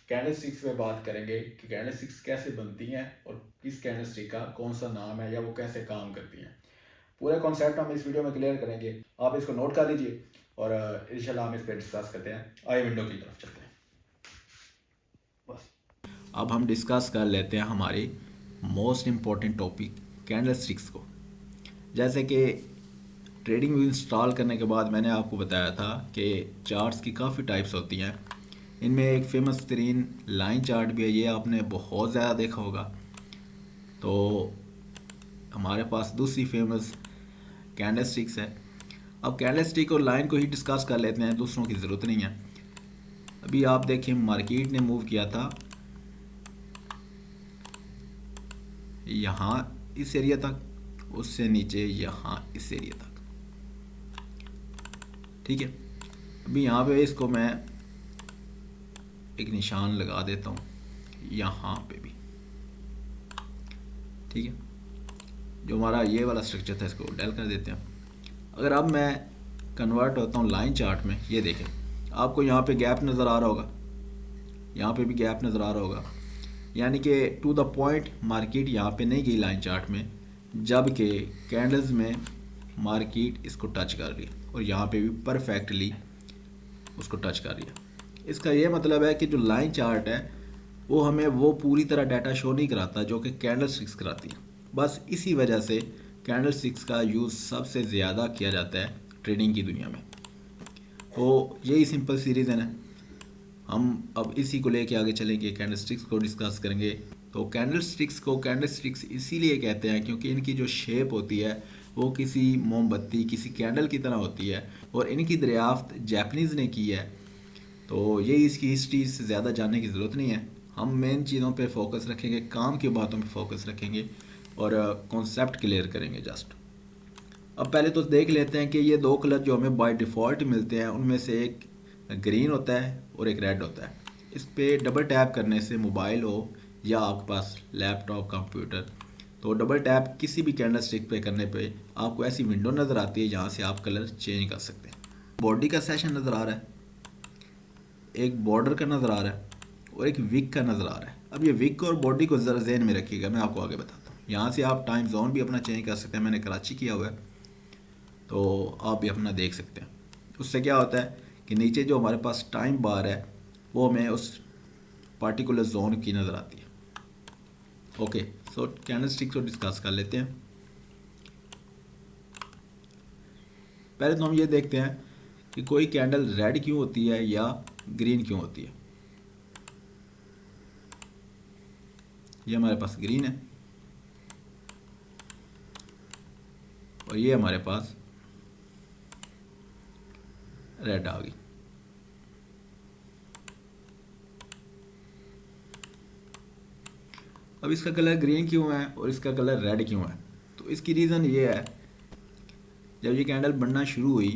Candle sticks पे बात करेंगे कि कैंडल स्टिक्स कैसे बनती हैं और किस कैंडल स्टिक का कौन सा नाम है या वो कैसे काम करती हैं। पूरा कॉन्सेप्ट हम इस वीडियो में क्लियर करेंगे, आप इसको नोट कर लीजिए और इंशाल्लाह हम इस पर डिस्कस करते हैं। आइए विंडो की तरफ चलते हैं। बस अब हम डिस्कस कर लेते हैं हमारी most important topic candle sticks को। जैसे कि ट्रेडिंग व्यू इंस्टॉल करने के बाद मैंने आपको बताया था कि चार्ट्स की काफ़ी टाइप्स होती हैं। इनमें एक फेमस तरीन लाइन चार्ट भी है, ये आपने बहुत ज़्यादा देखा होगा। तो हमारे पास दूसरी फेमस कैंडल स्टिक्स है। अब कैंडल स्टिक और लाइन को ही डिस्कस कर लेते हैं, दूसरों की ज़रूरत नहीं है। अभी आप देखिए मार्केट ने मूव किया था यहाँ इस एरिया तक, उससे नीचे यहाँ इस एरिया तक, ठीक है। अभी यहाँ पे इसको मैं एक निशान लगा देता हूँ यहाँ पे भी, ठीक है। जो हमारा ये वाला स्ट्रक्चर था इसको डेल कर देते हैं। अगर अब मैं कन्वर्ट होता हूँ लाइन चार्ट में, ये देखें आपको यहाँ पे गैप नज़र आ रहा होगा, यहाँ पे भी गैप नज़र आ रहा होगा, यानी कि टू द पॉइंट मार्केट यहाँ पे नहीं गई लाइन चार्ट में, जबकि कैंडल्स में मार्केट इसको टच कर रही है और यहाँ पे भी परफेक्टली उसको टच कर रही है। इसका ये मतलब है कि जो लाइन चार्ट है वो हमें वो पूरी तरह डाटा शो नहीं कराता जो कि कैंडल स्टिक्स कराती है। बस इसी वजह से कैंडल स्टिक्स का यूज़ सबसे ज़्यादा किया जाता है ट्रेडिंग की दुनिया में। तो यही सिंपल सी रीज़न है। हम अब इसी को लेके आगे चलेंगे, कैंडल स्टिक्स को डिस्कस करेंगे। तो कैंडल स्टिक्स को कैंडल स्टिक्स इसीलिए कहते हैं क्योंकि इनकी जो शेप होती है वो किसी मोमबत्ती, किसी कैंडल की तरह होती है और इनकी दरियाफ्त जापानीज़ ने की है। तो ये इसकी हिस्ट्री से ज़्यादा जानने की ज़रूरत नहीं है। हम मेन चीज़ों पे फोकस रखेंगे, काम की बातों पे फोकस रखेंगे और कॉन्सेप्ट क्लियर करेंगे जस्ट। अब पहले तो देख लेते हैं कि ये दो कलर जो हमें बाय डिफ़ॉल्ट मिलते हैं उनमें से एक ग्रीन होता है और एक रेड होता है। इस पर डबल टैप करने से मोबाइल हो या आपके पास लैपटॉप, कंप्यूटर, तो डबल टैप किसी भी कैंडल स्टिक पे करने पे आपको ऐसी विंडो नज़र आती है जहाँ से आप कलर चेंज कर सकते हैं। बॉडी का सेशन नज़र आ रहा है, एक बॉर्डर का नज़र आ रहा है और एक विक का नज़र आ रहा है। अब ये विक और बॉडी को ज़रा जहन में रखिएगा, मैं आपको आगे बताता हूँ। यहाँ से आप टाइम जोन भी अपना चेंज कर सकते हैं, मैंने कराची किया हुआ है तो आप भी अपना देख सकते हैं। उससे क्या होता है कि नीचे जो हमारे पास टाइम बार है वो हमें उस पार्टिकुलर जोन की नज़र आती है। ओके, सो कैंडल स्टिक्स को डिस्कस कर लेते हैं। पहले तो हम ये देखते हैं कि कोई कैंडल रेड क्यों होती है या ग्रीन क्यों होती है। ये हमारे पास ग्रीन है और ये हमारे पास रेड आ गई। अब इसका कलर ग्रीन क्यों है और इसका कलर रेड क्यों है, तो इसकी रीज़न ये है, जब ये कैंडल बनना शुरू हुई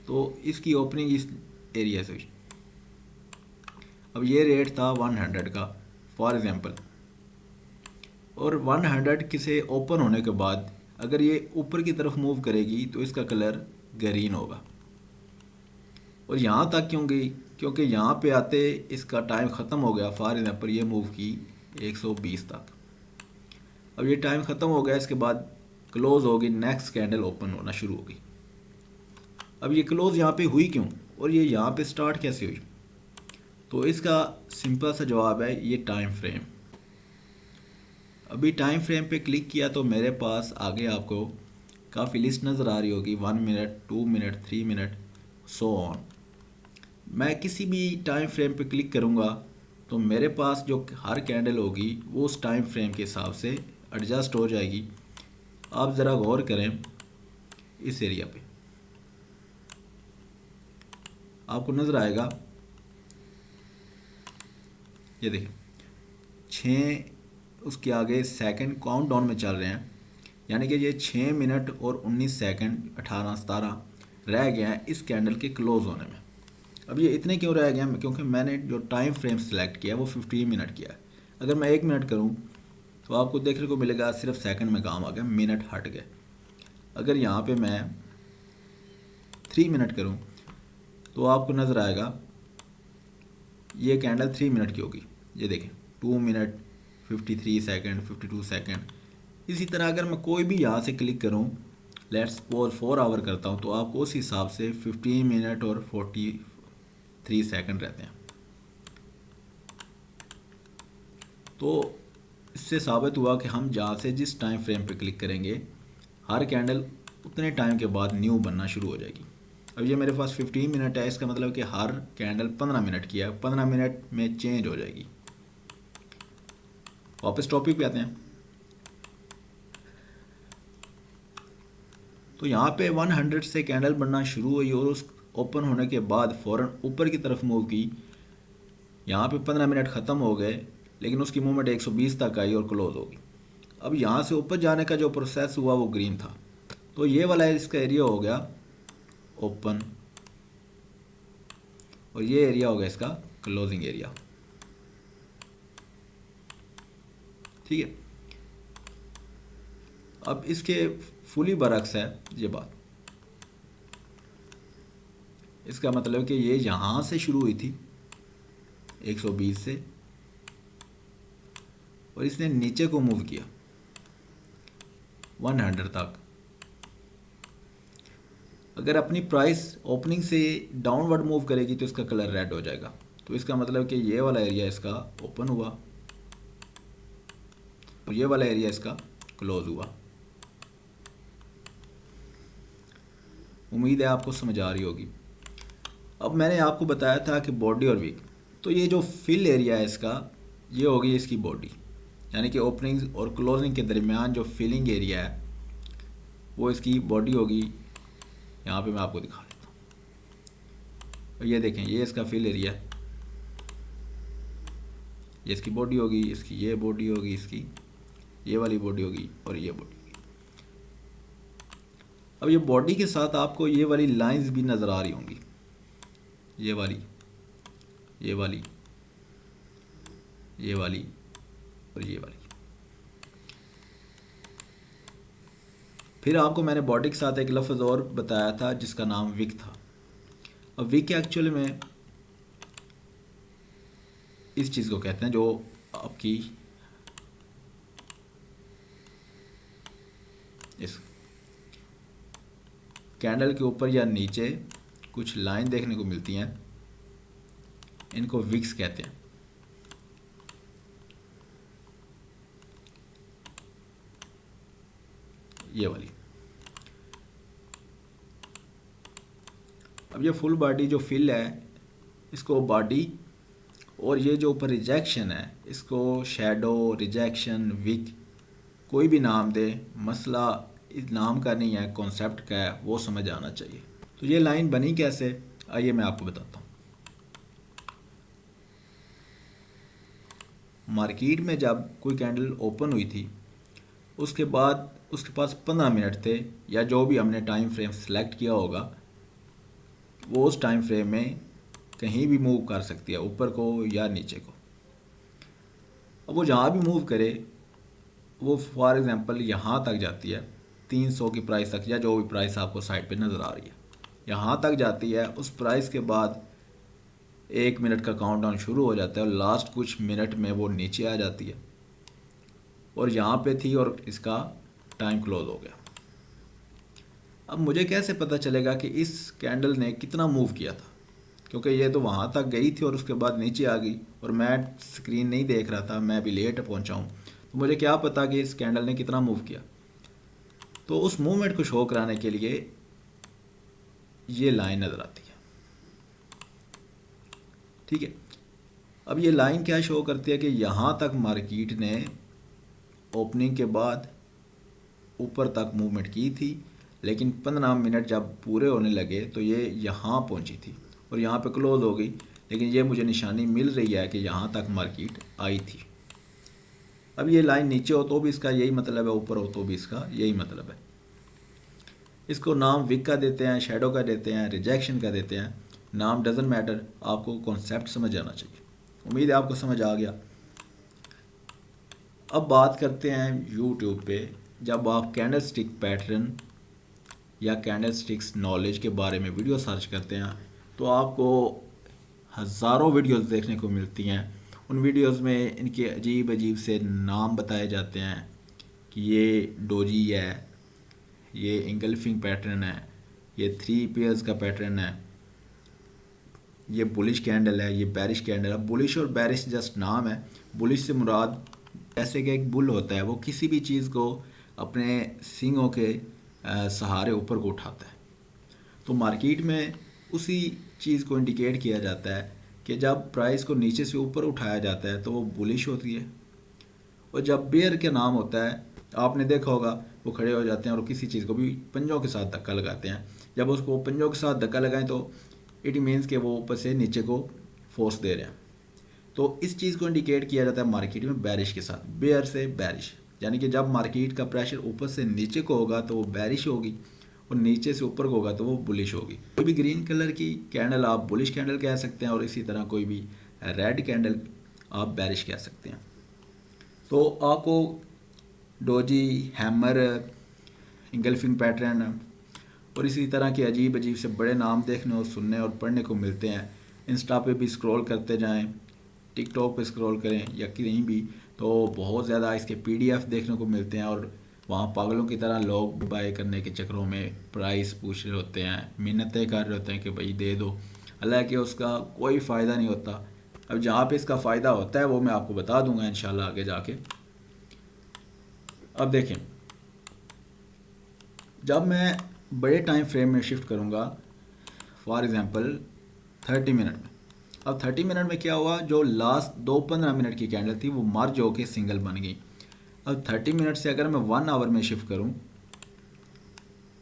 तो इसकी ओपनिंग इस एरिया से हुई। अब ये रेट था 100 का फॉर एग्ज़ाम्पल, और 100 के से ओपन होने के बाद अगर ये ऊपर की तरफ मूव करेगी तो इसका कलर ग्रीन होगा। और यहाँ तक क्यों गई, क्योंकि यहाँ पे आते इसका टाइम ख़त्म हो गया। फॉर एग्ज़ाम्पल ये मूव की 120 तक, अब ये टाइम ख़त्म हो गया, इसके बाद क्लोज़ होगी, नेक्स्ट कैंडल ओपन होना शुरू होगी। अब ये क्लोज़ यहाँ पे हुई क्यों और ये यहाँ पे स्टार्ट कैसे हुई, तो इसका सिंपल सा जवाब है ये टाइम फ्रेम। अभी टाइम फ्रेम पे क्लिक किया तो मेरे पास आगे आपको काफ़ी लिस्ट नज़र आ रही होगी, 1 minute, 2 minute, 3 minute, so on. मैं किसी भी टाइम फ्रेम पे क्लिक करूँगा तो मेरे पास जो हर कैंडल होगी वो उस टाइम फ्रेम के हिसाब से एडजस्ट हो जाएगी। आप ज़रा गौर करें इस एरिया पे, आपको नज़र आएगा, ये देखें 6 उसके आगे सेकंड काउंट डाउन में चल रहे हैं, यानी कि ये 6 मिनट और 19 सेकंड 18 17 रह गए हैं इस कैंडल के क्लोज़ होने में। अब ये इतने क्यों रह गए हैं, क्योंकि मैंने जो टाइम फ्रेम सेलेक्ट किया है वो 15 मिनट किया है। अगर मैं 1 मिनट करूं तो आपको देखने को मिलेगा सिर्फ सेकंड में काम आ गया, मिनट हट गए। अगर यहाँ पे मैं 3 मिनट करूं तो आपको नज़र आएगा ये कैंडल 3 मिनट की होगी, ये देखें 2 मिनट 53 सेकंड 52 सेकंड। इसी तरह अगर मैं कोई भी यहाँ से क्लिक करूँ, लेट्स सपोज 4 आवर करता हूँ, तो आपको उस हिसाब से 15 मिनट और 43 सेकंड रहते हैं। तो इससे साबित हुआ कि हम जहाँ से जिस टाइम फ्रेम पे क्लिक करेंगे, हर कैंडल उतने टाइम के बाद न्यू बनना शुरू हो जाएगी। अब ये मेरे पास 15 मिनट है, इसका मतलब कि हर कैंडल 15 मिनट की है, 15 मिनट में चेंज हो जाएगी। वापस टॉपिक पे आते हैं। तो यहाँ पे 100 से कैंडल बनना शुरू हुई और उस ओपन होने के बाद फ़ौरन ऊपर की तरफ मूव की। यहाँ पे 15 मिनट ख़त्म हो गए, लेकिन उसकी मूवमेंट 120 तक आई और क्लोज हो गई। अब यहाँ से ऊपर जाने का जो प्रोसेस हुआ वो ग्रीन था, तो ये वाला इसका एरिया हो गया ओपन और ये एरिया हो गया इसका क्लोजिंग एरिया। ठीक है, अब इसके फुली बरक्स है ये बात। इसका मतलब कि ये यहाँ से शुरू हुई थी 120 से और इसने नीचे को मूव किया 100 तक। अगर अपनी प्राइस ओपनिंग से डाउनवर्ड मूव करेगी तो इसका कलर रेड हो जाएगा। तो इसका मतलब कि ये वाला एरिया इसका ओपन हुआ और ये वाला एरिया इसका क्लोज हुआ। उम्मीद है आपको समझ आ रही होगी। अब मैंने आपको बताया था कि बॉडी और वीक, तो ये जो फिल एरिया है इसका, ये होगी इसकी बॉडी, यानी कि ओपनिंग और क्लोजिंग के दरमियान जो फिलिंग एरिया है वो इसकी बॉडी होगी। यहाँ पे मैं आपको दिखा देता हूँ। और ये देखें, ये इसका फिल एरिया है, ये इसकी बॉडी होगी, इसकी ये बॉडी होगी, इसकी ये वाली बॉडी होगी और ये बॉडी होगी। अब ये बॉडी के साथ आपको ये वाली लाइंस भी नज़र आ रही होंगी, ये वाली, ये वाली, ये वाली और ये वाली। फिर आपको मैंने बॉडी के साथ एक लफ्ज़ और बताया था जिसका नाम विक था। अब विक एक्चुअली में इस चीज़ को कहते हैं जो आपकी इस कैंडल के ऊपर या नीचे कुछ लाइन देखने को मिलती हैं, इनको विक्स कहते हैं। ये वाली। अब ये फुल बॉडी जो फिल है, इसको बॉडी, और ये जो ऊपर रिजेक्शन है इसको शैडो, रिजेक्शन, विक, कोई भी नाम दे, मसला इस नाम का नहीं है, कॉन्सेप्ट का है, वो समझ आना चाहिए। तो ये लाइन बनी कैसे, आइए मैं आपको बताता हूँ। मार्केट में जब कोई कैंडल ओपन हुई थी, उसके बाद उसके पास 15 मिनट थे, या जो भी हमने टाइम फ्रेम सेलेक्ट किया होगा वो उस टाइम फ्रेम में कहीं भी मूव कर सकती है, ऊपर को या नीचे को। अब वो जहाँ भी मूव करे, वो फॉर एग्ज़ाम्पल यहाँ तक जाती है 300 की प्राइस तक, या जो भी प्राइस आपको साइड पे नज़र आ रही है, यहाँ तक जाती है। उस प्राइस के बाद 1 मिनट का काउंटडाउन शुरू हो जाता है और लास्ट कुछ मिनट में वो नीचे आ जाती है और यहाँ पे थी और इसका टाइम क्लोज हो गया। अब मुझे कैसे पता चलेगा कि इस कैंडल ने कितना मूव किया था, क्योंकि ये तो वहाँ तक गई थी और उसके बाद नीचे आ गई और मैं स्क्रीन नहीं देख रहा था, मैं भी लेट पहुँचा हूँ, तो मुझे क्या पता कि इस कैंडल ने कितना मूव किया। तो उस मूवमेंट को शो कराने के लिए ये लाइन नज़र आती है। ठीक है, अब ये लाइन क्या शो करती है कि यहाँ तक मार्केट ने ओपनिंग के बाद ऊपर तक मूवमेंट की थी, लेकिन 15 मिनट जब पूरे होने लगे तो ये यहाँ पहुँची थी और यहाँ पे क्लोज हो गई, लेकिन ये मुझे निशानी मिल रही है कि यहाँ तक मार्केट आई थी। अब ये लाइन नीचे हो तो भी इसका यही मतलब है, ऊपर हो तो भी इसका यही मतलब है। इसको नाम विक का देते हैं, शैडो का देते हैं, रिजेक्शन का देते हैं, नाम डजंट मैटर, आपको कॉन्सेप्ट समझ आना चाहिए। उम्मीद है आपको समझ आ गया। अब बात करते हैं यूट्यूब पे जब आप कैंडल स्टिक पैटर्न या कैंडल स्टिक्स नॉलेज के बारे में वीडियो सर्च करते हैं तो आपको हज़ारों वीडियोस देखने को मिलती हैं। उन वीडियोस में इनके अजीब अजीब से नाम बताए जाते हैं कि ये डोजी है, ये इंगल्फिंग पैटर्न है, ये 3 पेयर्स का पैटर्न है, ये बुलिश कैंडल है, ये बैरिश कैंडल है। बुलिश और बैरिश जस्ट नाम है। बुलिश से मुराद जैसे कि एक बुल होता है, वो किसी भी चीज़ को अपने सींगों के सहारे ऊपर को उठाता है। तो मार्केट में उसी चीज़ को इंडिकेट किया जाता है कि जब प्राइस को नीचे से ऊपर उठाया जाता है तो वो बुलिश होती है, और जब बेयर के नाम होता है, आपने देखा होगा वो खड़े हो जाते हैं और किसी चीज़ को भी पंजों के साथ धक्का लगाते हैं। जब उसको पंजों के साथ धक्का लगाएं तो इट मीन्स कि वो ऊपर से नीचे को फोर्स दे रहे हैं। तो इस चीज़ को इंडिकेट किया जाता है मार्केट में बैरिश के साथ, बेयर से बैरिश, यानी कि जब मार्केट का प्रेशर ऊपर से नीचे को होगा तो वो बैरिश होगी, और नीचे से ऊपर को होगा तो वो बुलिश होगी। कोई भी ग्रीन कलर की कैंडल आप बुलिश कैंडल कह सकते हैं, और इसी तरह कोई भी रेड कैंडल आप बैरिश कह सकते हैं। तो आपको डोजी, हैमर, इंगल्फिंग पैटर्न और इसी तरह के अजीब अजीब से बड़े नाम देखने और सुनने और पढ़ने को मिलते हैं। इंस्टा पे भी स्क्रॉल करते जाएं, टिकटॉक पे स्क्रॉल करें या कहीं भी, तो बहुत ज़्यादा इसके PDF देखने को मिलते हैं, और वहाँ पागलों की तरह लोग बाय करने के चक्करों में प्राइस पूछ रहे होते हैं, मिन्नतें कर रहे होते हैं कि भाई दे दो, हालांकि उसका कोई फ़ायदा नहीं होता। अब जहाँ पे इसका फ़ायदा होता है वो मैं आपको बता दूंगा इंशाल्लाह आगे जाके। अब देखें, जब मैं बड़े टाइम फ्रेम में शिफ्ट करूँगा, फॉर एग्ज़ाम्पल 30 मिनट में, अब 30 मिनट में क्या हुआ, जो लास्ट 15 मिनट की कैंडल थी वो मर्ज होके सिंगल बन गई। अब 30 मिनट से अगर मैं 1 आवर में शिफ्ट करूं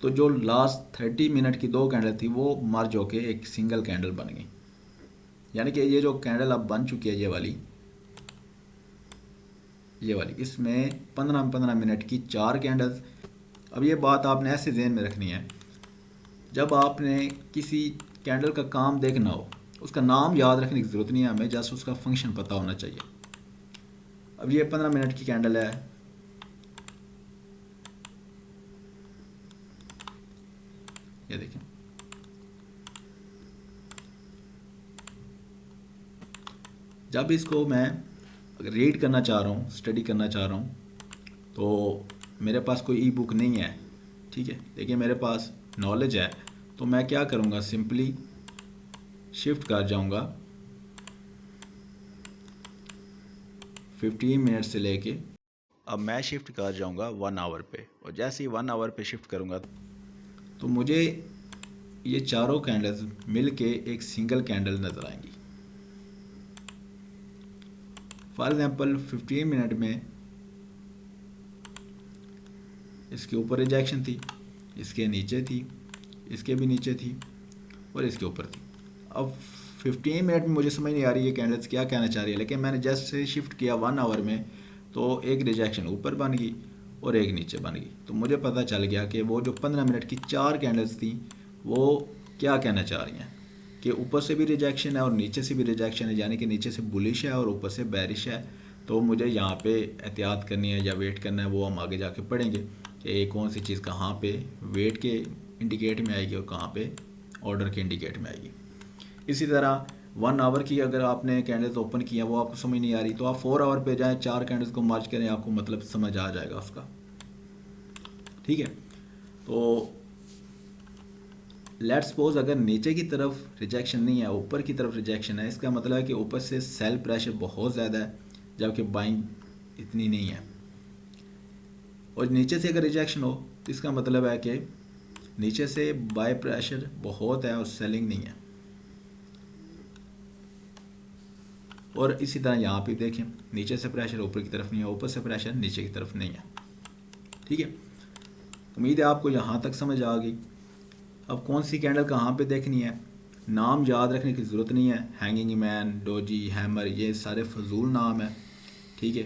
तो जो लास्ट 30 मिनट की 2 कैंडल थी वो मर्ज होके एक सिंगल कैंडल बन गई, यानी कि ये जो कैंडल अब बन चुकी है ये वाली, इसमें 15-15 मिनट की 4 कैंडल्स। अब ये बात आपने ऐसे ज़हन में रखनी है, जब आपने किसी कैंडल का काम देखना हो, उसका नाम याद रखने की ज़रूरत नहीं है हमें, जस्ट उसका फंक्शन पता होना चाहिए। अब ये 15 मिनट की कैंडल है, ये देखें, जब इसको मैं अगर रीड करना चाह रहा हूँ, स्टडी करना चाह रहा हूँ, तो मेरे पास कोई ई बुक नहीं है, ठीक है, लेकिन मेरे पास नॉलेज है, तो मैं क्या करूँगा, सिंपली शिफ्ट कर जाऊँगा 15 मिनट से लेके, अब मैं शिफ्ट कर जाऊँगा 1 आवर पे, और जैसे ही 1 आवर पे शिफ्ट करूँगा तो मुझे ये चारों कैंडल्स मिल के एक सिंगल कैंडल नज़र आएंगी। फॉर एग्ज़ाम्पल 15 मिनट में इसके ऊपर रिजेक्शन थी, इसके नीचे थी, इसके भी नीचे थी, और इसके ऊपर थी। अब 15 मिनट में मुझे समझ नहीं आ रही ये कैंडल्स क्या कहना चाह रही है, लेकिन मैंने जस्ट से शिफ्ट किया 1 आवर में तो एक रिजेक्शन ऊपर बन गई और एक नीचे बन गई। तो मुझे पता चल गया कि वो जो 15 मिनट की 4 कैंडल्स थी वो क्या कहना चाह रही हैं, कि ऊपर से भी रिजेक्शन है और नीचे से भी रिजेक्शन है, यानी कि नीचे से बुलिश है और ऊपर से बैरिश है। तो मुझे यहाँ पे एहतियात करनी है या वेट करना है, वो हम आगे जाके पढ़ेंगे कि कौन सी चीज़ कहाँ पे वेट के इंडिकेट में आएगी और कहाँ पे ऑर्डर के इंडिकेट में आएगी। इसी तरह 1 आवर की अगर आपने कैंडल्स ओपन किया वो आपको समझ नहीं आ रही, तो आप 4 आवर पे जाएं, 4 कैंडल्स को मर्ज करें, आपको मतलब समझ आ जाएगा उसका, ठीक है। तो लेट्स सपोज अगर नीचे की तरफ रिजेक्शन नहीं है, ऊपर की तरफ रिजेक्शन है, इसका मतलब है कि ऊपर से सेल प्रेशर बहुत ज़्यादा है जबकि बाइंग इतनी नहीं है। और नीचे से अगर रिजेक्शन हो तो इसका मतलब है कि नीचे से बाय प्रेशर बहुत है और सेलिंग नहीं है। और इसी तरह यहाँ पे देखें, नीचे से प्रेशर ऊपर की तरफ नहीं है, ऊपर से प्रेशर नीचे की तरफ नहीं है, ठीक है। उम्मीद है आपको यहाँ तक समझ आ गई। अब कौन सी कैंडल कहाँ पे देखनी है, नाम याद रखने की ज़रूरत नहीं है, हैंगिंग मैन, डोजी, हैमर, ये सारे फजूल नाम है, ठीक है।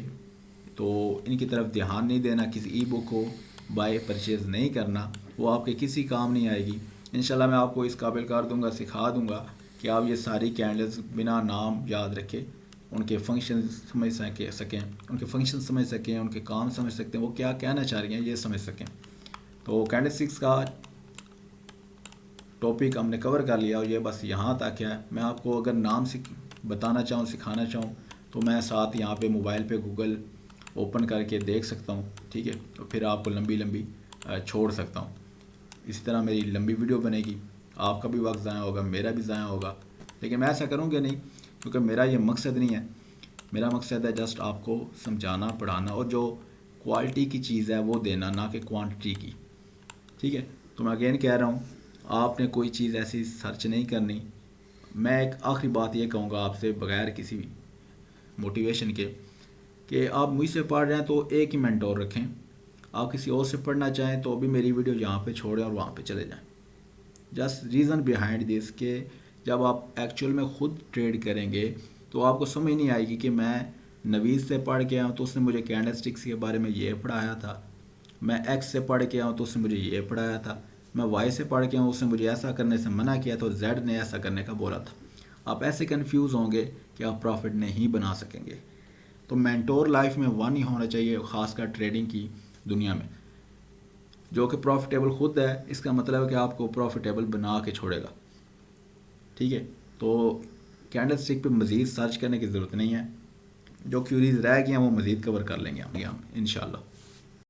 तो इनकी तरफ ध्यान नहीं देना, किसी ई बुक को बाय परचेज़ नहीं करना, वो आपके किसी काम नहीं आएगी। इंशाल्लाह मैं आपको इस काबिल कर दूंगा, सिखा दूंगा कि आप ये सारी कैंडल्स बिना नाम याद रखे उनके फंक्शन समझ सकें, उनके फंक्शन समझ सकें, उनके काम समझ सकते हैं, वो क्या कहना चाह रही हैं ये समझ सकें। तो कैंडल स्टिक्स का टॉपिक हमने कवर कर लिया और ये बस यहाँ तक है। मैं आपको अगर नाम बताना चाहूँ, सिखाना चाहूँ, तो मैं साथ यहाँ पे मोबाइल पे गूगल ओपन करके देख सकता हूँ, ठीक है, और फिर आपको लंबी लंबी छोड़ सकता हूँ। इसी तरह मेरी लंबी वीडियो बनेगी, आपका भी वक्त ज़ाया होगा, मेरा भी ज़ाया होगा, लेकिन मैं ऐसा करूँगा नहीं, क्योंकि मेरा ये मकसद नहीं है। मेरा मकसद है जस्ट आपको समझाना, पढ़ाना और जो क्वालिटी की चीज़ है वो देना, ना कि क्वांटिटी की, ठीक है। तो मैं अगेन कह रहा हूँ, आपने कोई चीज़ ऐसी सर्च नहीं करनी। मैं एक आखिरी बात ये कहूँगा आपसे, बगैर किसी भी मोटिवेशन के, कि आप मुझसे पढ़ रहे हैं तो एक ही मेंटोर रखें। आप किसी और से पढ़ना चाहें तो भी मेरी वीडियो यहाँ पे छोड़ें और वहाँ पे चले जाएं। जस्ट रीज़न बिहाइंड दिस के जब आप एक्चुअल में ख़ुद ट्रेड करेंगे तो आपको समझ नहीं आएगी कि मैं नवीद से पढ़ के आया हूँ तो उसने मुझे कैंडलस्टिक्स के बारे में ये पढ़ाया था, मैं एक्स से पढ़ के आया हूँ तो उसने मुझे ये पढ़ाया था, मैं वाई से पढ़ के आया हूँ उसने मुझे ऐसा करने से मना किया तो जेड ने ऐसा करने का बोला था। आप ऐसे कंफ्यूज होंगे कि आप प्रॉफिट नहीं बना सकेंगे। तो मेंटोर लाइफ में वन ही होना चाहिए, ख़ासकर ट्रेडिंग की दुनिया में, जो कि प्रॉफिटेबल खुद है। इसका मतलब है कि आपको प्रॉफिटेबल बना के छोड़ेगा, ठीक है। तो कैंडल स्टिक पे मज़ीद सर्च करने की ज़रूरत नहीं है, जो क्यूरीज रह गई हैं वो मज़ीद कवर कर लेंगे हम इंशाल्लाह।